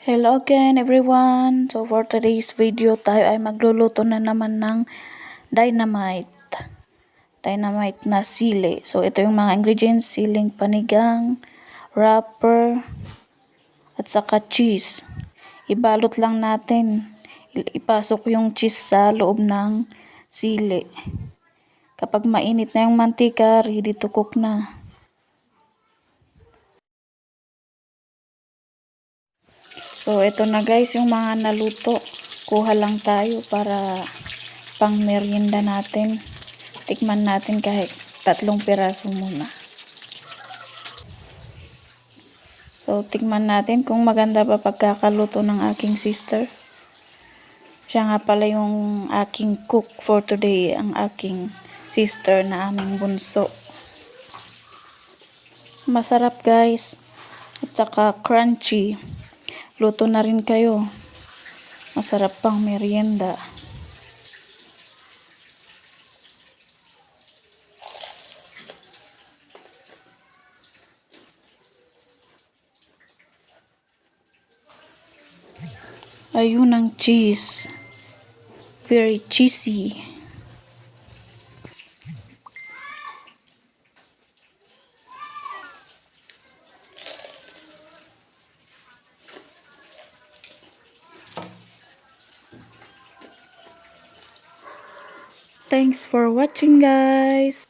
Hello again everyone! So for today's video tayo ay magluluto na naman ng dynamite. Dynamite na sili. So ito yung mga ingredients: siling panigang, wrapper, at saka cheese. Ibalot lang natin. Ipasok yung cheese sa loob ng sili. Kapag mainit na yung mantika, ready to cook na. So, ito na guys yung mga naluto. Kuha lang tayo para pang merienda natin. Tikman natin kahit 3 piraso muna. So, tikman natin kung maganda pa pagkakaluto ng aking sister. Siya nga pala yung aking cook for today, ang aking sister na aming bunso. Masarap guys. At saka crunchy. Luto na rin kayo. Masarap pang merienda. Ayun ang cheese. Very cheesy. Thanks for watching guys.